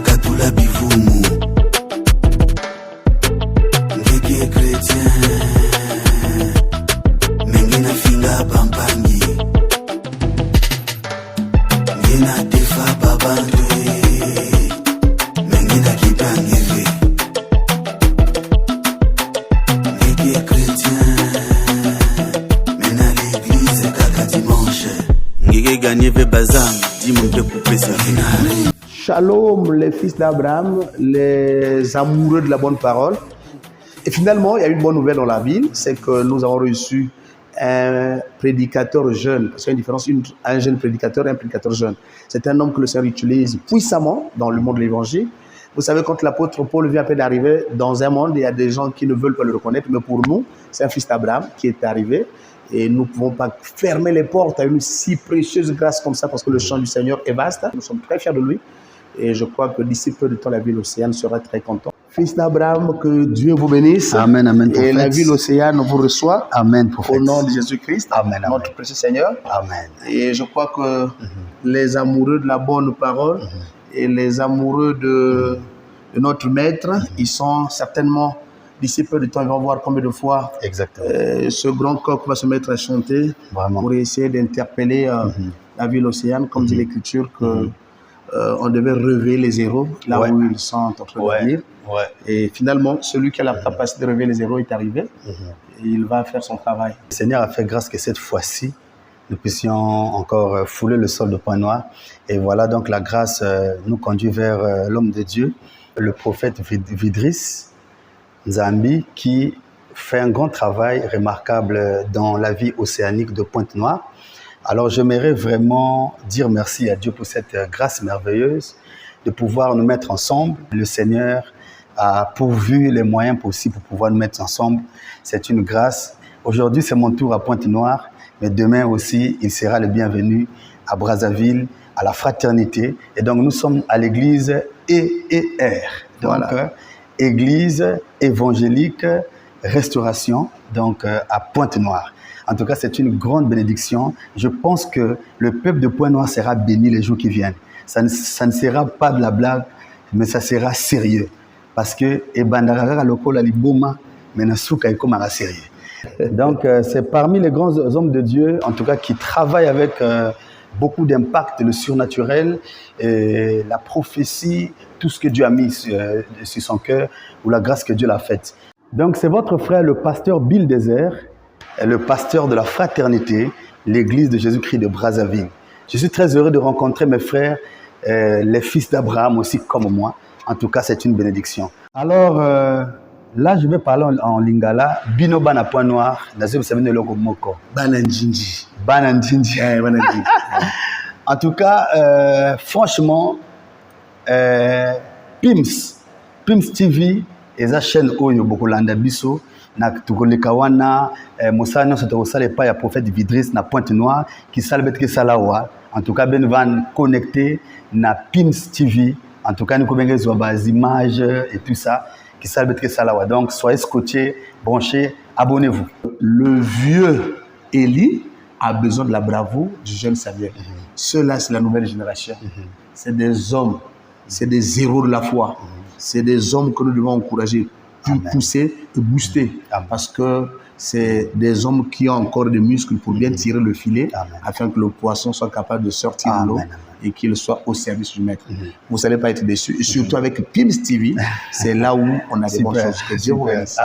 Nakatula bivumu Ngeke chrétien Mengina finga pampangi Ngina tefa babandwe Mengina kipangive Ngeke chrétien Mena l'église kaka dimanche Ngeke gagné ve bazam Dimonte coupé sa finale. Shalom, les fils d'Abraham, les amoureux de la bonne parole. Et finalement, il y a une bonne nouvelle dans la ville, c'est que nous avons reçu un prédicateur jeune. Parce qu'il y a une différence entre un jeune prédicateur et un prédicateur jeune. C'est un homme que le Seigneur utilise puissamment dans le monde de l'évangile. Vous savez, quand l'apôtre Paul vient à peine d'arriver dans un monde, il y a des gens qui ne veulent pas le reconnaître, mais pour nous, c'est un fils d'Abraham qui est arrivé. Et nous ne pouvons pas fermer les portes à une si précieuse grâce comme ça, parce que le champ du Seigneur est vaste. Nous sommes très fiers de lui. Et je crois que d'ici peu de temps, la ville Océane sera très contente. Fils d'Abraham, que Dieu vous bénisse. Amen, amen. Et la ville Océane vous reçoit. Amen, prophète. Au nom de Jésus-Christ, amen, notre amen. précieux Seigneur. Amen. Et je crois que les amoureux de la bonne parole et les amoureux de notre maître, ils sont certainement, d'ici peu de temps, ils vont voir combien de fois ce grand coq va se mettre à chanter. Vraiment. Pour essayer d'interpeller la ville Océane, comme dit l'Écriture, que on devait relever les héros là où ils sont en train de venir. Et finalement, celui qui a la capacité de relever les héros est arrivé. Et il va faire son travail. Le Seigneur a fait grâce que cette fois-ci, nous puissions encore fouler le sol de Pointe-Noire. Et voilà, donc la grâce nous conduit vers l'homme de Dieu, le prophète Vidris Nzambi, qui fait un grand travail remarquable dans la vie océanique de Pointe-Noire. Alors j'aimerais vraiment dire merci à Dieu pour cette grâce merveilleuse de pouvoir nous mettre ensemble. Le Seigneur a pourvu les moyens possibles pour pouvoir nous mettre ensemble. C'est une grâce. Aujourd'hui, c'est mon tour à Pointe-Noire, mais demain aussi, il sera le bienvenu à Brazzaville, à la fraternité. Et donc, nous sommes à l'église EER, donc Église évangélique Restauration, donc à Pointe-Noire. En tout cas, c'est une grande bénédiction. Je pense que le peuple de Pointe-Noire sera béni les jours qui viennent. Ça ne sera pas de la blague, mais ça sera sérieux. Parce que donc, c'est parmi les grands hommes de Dieu, en tout cas, qui travaillent avec beaucoup d'impact, le surnaturel, et la prophétie, tout ce que Dieu a mis sur son cœur, ou la grâce que Dieu l'a faite. Donc, c'est votre frère, le pasteur Bill Désert, le pasteur de la fraternité, l'église de Jésus-Christ de Brazzaville. Je suis très heureux de rencontrer mes frères, les fils d'Abraham aussi comme moi. En tout cas, c'est une bénédiction. Alors, là, je vais parler en lingala. Bino bana point noir. Banandjinji. Banandjinji. En tout cas, franchement, Pims TV et sa chaîne Oyo Bokolanda Biso. Na tukoleka wana mosana nyonso tokosala epai ya prophète Vidris na Pointe-Noire qui salbet ke salawa. En tout cas ben van connecté na Pims TV. En tout cas nous kobenga zo ba images et tout ça qui salbet ke salawa. Donc soyez scotchés, branchez, abonnez-vous. Le vieux Élie a besoin de la bravoure du jeune Samuel. Ceux-là, c'est la nouvelle génération. C'est des hommes, c'est des héros de la foi. C'est des hommes que nous devons encourager, pousser et booster. Parce que c'est des hommes qui ont encore des muscles pour bien tirer le filet afin que le poisson soit capable de sortir de l'eau et qu'il soit au service du maître. Vous n'allez pas être déçus. Et surtout avec Pims TV, c'est là où on a des bonnes choses. Que Dieu vous bénisse.